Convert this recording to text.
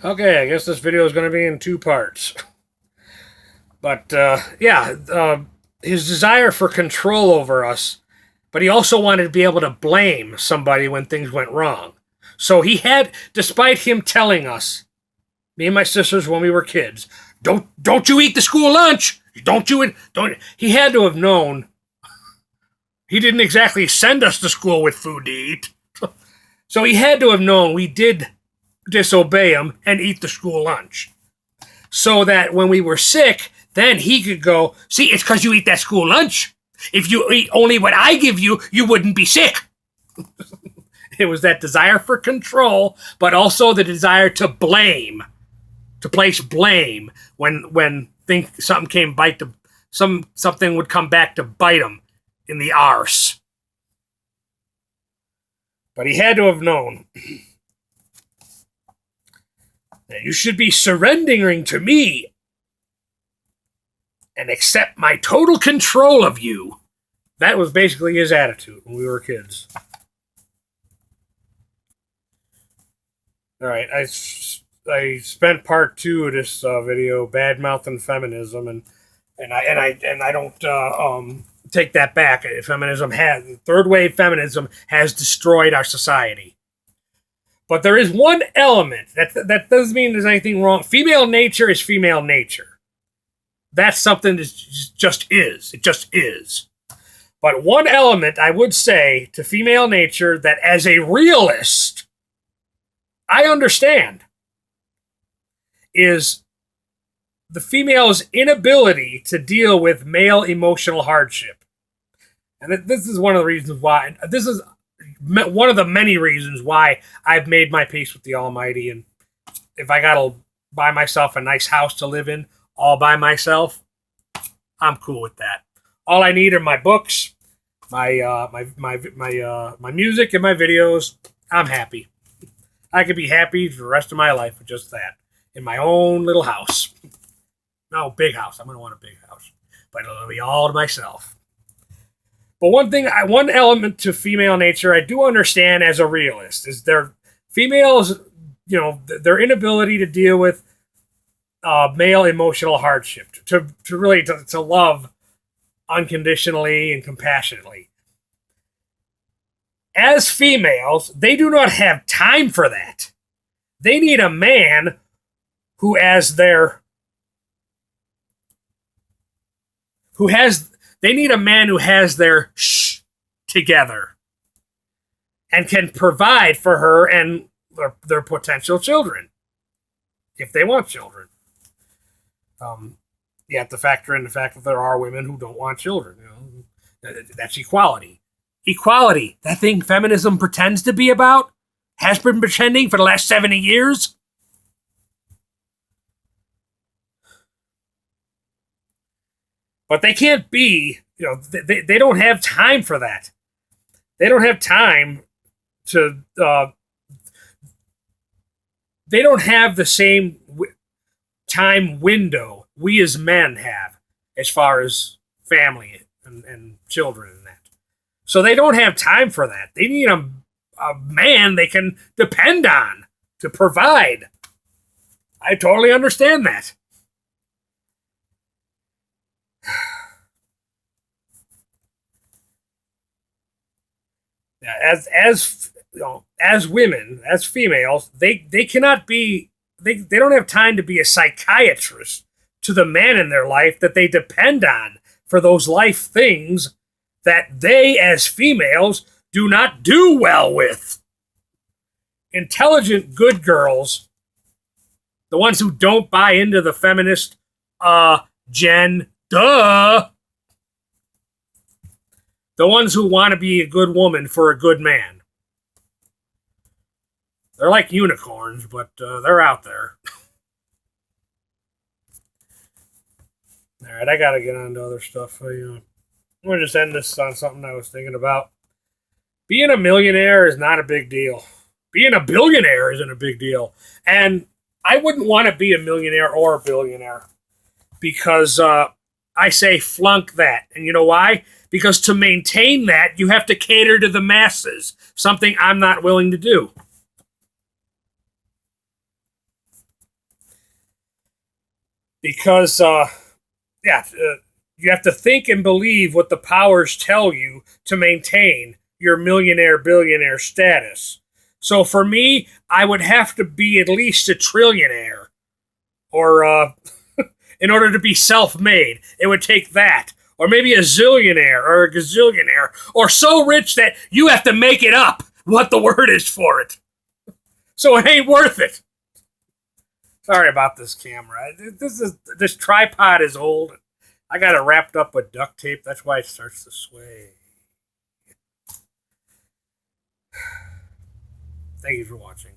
Okay, I guess this video is going to be in two parts. But his desire for control over us, but he also wanted to be able to blame somebody when things went wrong. So he had, despite him telling us, me and my sisters when we were kids, don't you eat the school lunch. Don't. He had to have known. He didn't exactly send us to school with food to eat. So he had to have known we did disobey him and eat the school lunch. So that when we were sick, then he could go, see, it's because you eat that school lunch. If you eat only what I give you, you wouldn't be sick. It was that desire for control, but also the desire to blame, to place blame when something came something would come back to bite him in the arse. But he had to have known that you should be surrendering to me and accept my total control of you. That was basically his attitude when we were kids. All right, I spent part two of this video bad mouthing feminism, and I don't take that back. Third wave feminism has destroyed our society. But there is one element that doesn't mean there's anything wrong. Female nature is female nature. That's something that just is. It just is. But one element I would say to female nature that as a realist, I understand is the female's inability to deal with male emotional hardship. And this is one of the reasons why. This is one of the many reasons why I've made my peace with the Almighty. And if I got to buy myself a nice house to live in all by myself, I'm cool with that. All I need are my books, my music, and my videos. I'm happy. I could be happy for the rest of my life with just that in my own little house. No, big house. I'm going to want a big house, but it'll be all to myself. But one element to female nature I do understand as a realist is females, their inability to deal with male emotional hardship, to really love unconditionally and compassionately. As females, they do not have time for that. They need a man who they need a man who has their shh together and can provide for her and their potential children if they want children. You have to factor in the fact that there are women who don't want children. That's equality. Equality, that thing feminism pretends to be about, has been pretending for the last 70 years. But they can't be, they don't have time for that. They don't have time to, they don't have the same time window we as men have as far as family and children and that. So they don't have time for that. They need a man they can depend on to provide. I totally understand that. As women, as females, they cannot be. They don't have time to be a psychiatrist to the man in their life that they depend on for those life things that they, as females, do not do well with. Intelligent, good girls, the ones who don't buy into the feminist agenda, the ones who want to be a good woman for a good man. They're like unicorns, but they're out there. All right, I got to get on to other stuff. I'm going to just end this on something I was thinking about. Being a millionaire is not a big deal. Being a billionaire isn't a big deal. And I wouldn't want to be a millionaire or a billionaire because I say flunk that. And you know why? Because to maintain that, you have to cater to the masses, something I'm not willing to do. because you have to think and believe what the powers tell you to maintain your millionaire billionaire status. So for me, I would have to be at least a trillionaire, or in order to be self-made, it would take that, or maybe a zillionaire or a gazillionaire, or so rich that you have to make it up what the word is for it. So it ain't worth it. Sorry about this camera. This tripod is old. I got it wrapped up with duct tape. That's why it starts to sway. Thank you for watching.